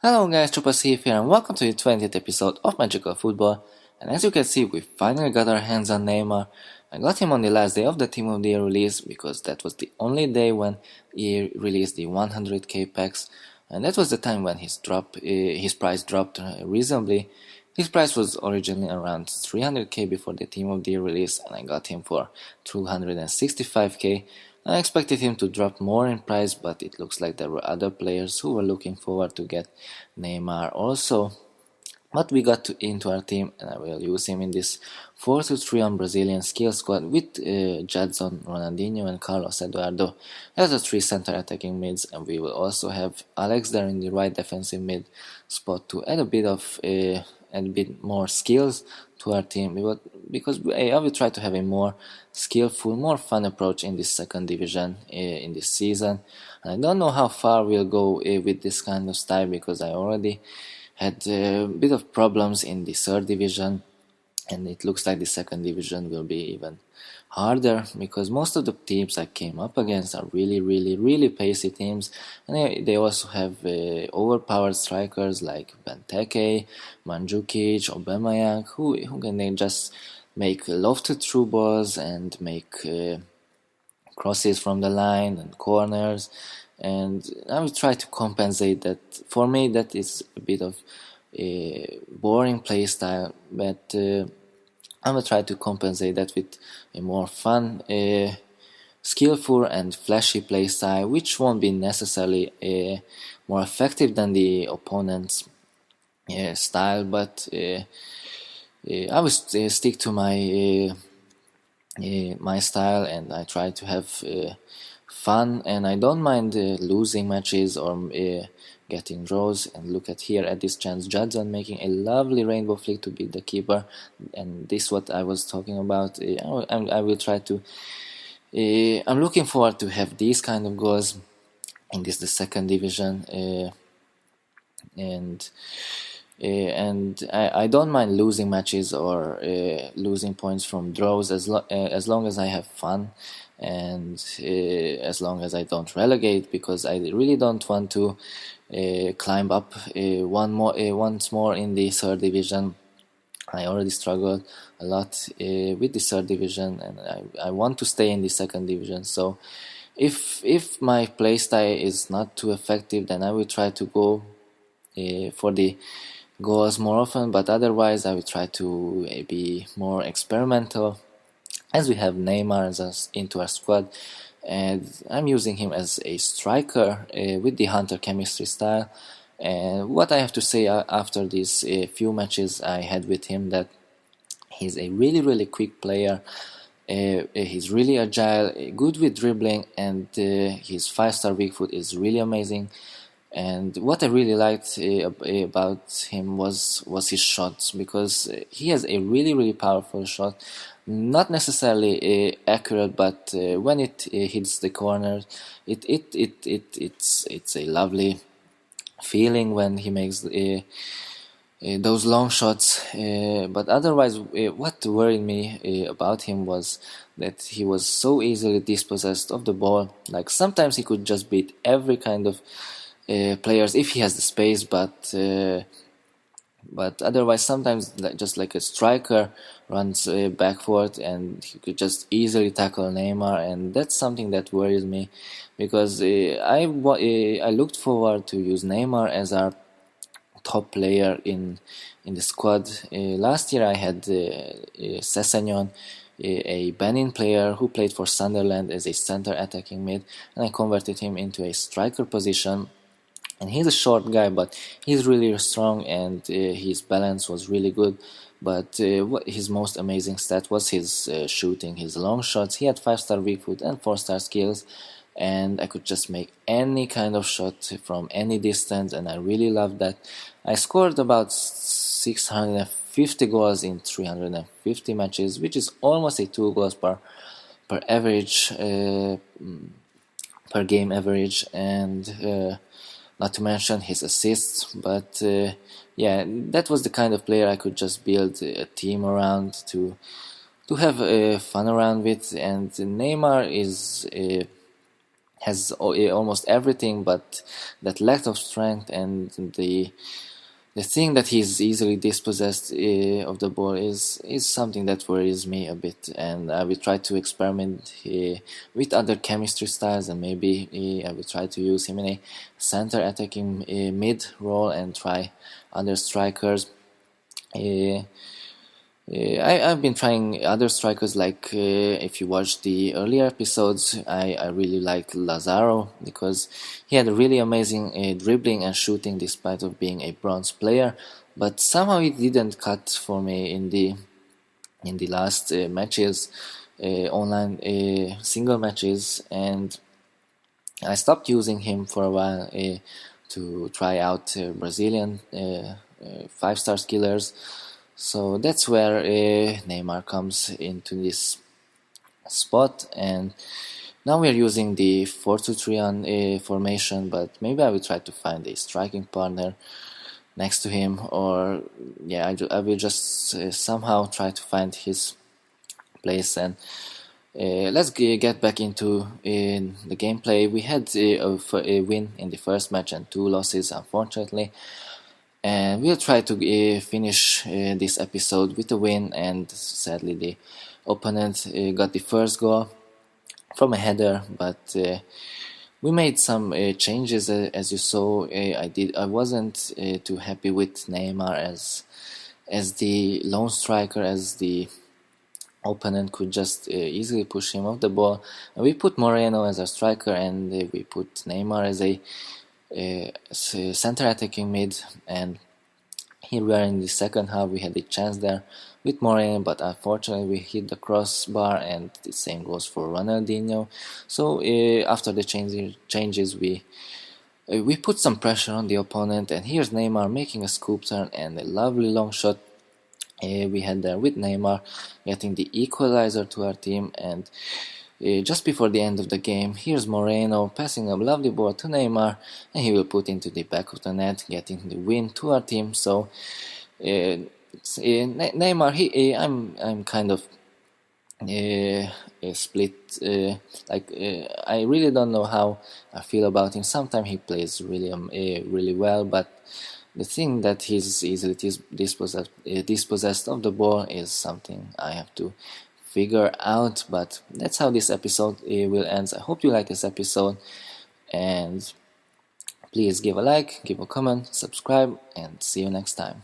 Hello guys, Chupas here and welcome to the 20th episode of Magical Football. And as you can see, we finally got our hands on Neymar. I got him on the last day of the Team of the Year release because that was the only day when he released the 100k packs, and that was the time when his price dropped reasonably. His price was originally around 300k before the Team of the Year release, and I got him for 265k. I expected him to drop more in price, but it looks like there were other players who were looking forward to get Neymar also. But we got into our team, and I will use him in this 4-3 on Brazilian skill squad with Jadson, Ronaldinho, and Carlos Eduardo as the three center attacking mids, and we will also have Alex there in the right defensive mid spot to add a bit more skills to our team. Because I will try to have a more skillful, more fun approach in this second division in this season. And I don't know how far we'll go with this kind of style because I already had a bit of problems in the third division, and it looks like the second division will be even harder because most of the teams I came up against are really pacey teams, and they also have overpowered strikers like Benteke, Mandzukic, Aubameyang, who can then just make lofted through balls and make crosses from the line and corners, and I will try to compensate that. For me, that is a bit of a boring play style, but I will try to compensate that with a more fun, skillful and flashy play style, which won't be necessarily more effective than the opponent's style, but I will stick to my style, and I try to have fun, and I don't mind losing matches or getting draws. And look at here at this chance, Jadson making a lovely rainbow flick to beat the keeper, and this is what I was talking about. I will try to I'm looking forward to have these kind of goals in the second division, and I don't mind losing matches or losing points from draws as long as I have fun, and as long as I don't relegate, because I really don't want to climb up once more in the third division. I already struggled a lot with the third division, and I want to stay in the second division. So if my playstyle is not too effective, then I will try to go for the goals more often, but otherwise I will try to be more experimental, as we have Neymar into our squad, and I'm using him as a striker with the Hunter chemistry style. And what I have to say after these few matches I had with him, that he's a really quick player. He's really agile, good with dribbling, and his 5-star weak foot is really amazing. And what I really liked about him was his shots, because he has a really powerful shot. Not necessarily accurate, but when it hits the corner, it's a lovely feeling when he makes those long shots. But otherwise, what worried me about him was that he was so easily dispossessed of the ball. Like sometimes he could just beat every kind of players if he has the space, but otherwise sometimes just like a striker runs backward and he could just easily tackle Neymar, and that's something that worries me, because I looked forward to use Neymar as our top player in the squad. Last year I had Sessegnon, a Benin player who played for Sunderland as a center attacking mid, and I converted him into a striker position. And he's a short guy, but he's really strong, and his balance was really good. But his most amazing stat was his shooting, his long shots. He had 5-star weak foot and 4-star skills, and I could just make any kind of shot from any distance, and I really loved that. I scored about 650 goals in 350 matches, which is almost a 2 goals per average, per game average, and not to mention his assists. But yeah, that was the kind of player I could just build a team around to have fun around with. And Neymar is has almost everything, but that lack of strength and the thing that he's easily dispossessed of the ball is something that worries me a bit, and I will try to experiment with other chemistry styles, and maybe I will try to use him in a center attacking mid role and try other strikers. Uh, I've been trying other strikers, like if you watch the earlier episodes, I really liked Lazaro because he had a really amazing dribbling and shooting despite of being a bronze player, but somehow it didn't cut for me in the last matches, online single matches, and I stopped using him for a while to try out Brazilian five-star killers. So that's where Neymar comes into this spot, and now we're using the 4-2-3 on formation, but maybe I will try to find a striking partner next to him, or yeah, I will just somehow try to find his place. And let's get back into the gameplay. We had a win in the first match and 2 losses, unfortunately. And we'll try to finish this episode with a win, and sadly the opponent got the first goal from a header, but we made some changes, as you saw. I wasn't too happy with Neymar as the lone striker, as the opponent could just easily push him off the ball. And we put Moreno as a striker, and we put Neymar as a center attacking mid. And here we are in the second half. We had a chance there with Moreno, but unfortunately we hit the crossbar, and the same goes for Ronaldinho. So after the changes, we put some pressure on the opponent, and here's Neymar making a scoop turn and a lovely long shot we had there with Neymar getting the equalizer to our team. And just before the end of the game, here's Moreno passing a lovely ball to Neymar, and he will put into the back of the net, getting the win to our team. So Neymar, I'm kind of split. I really don't know how I feel about him. Sometimes he plays really well, but the thing that he's easily dispossessed of the ball is something I have to figure out. But that's how this episode will end. I hope you like this episode, and please give a like, give a comment, subscribe, and see you next time.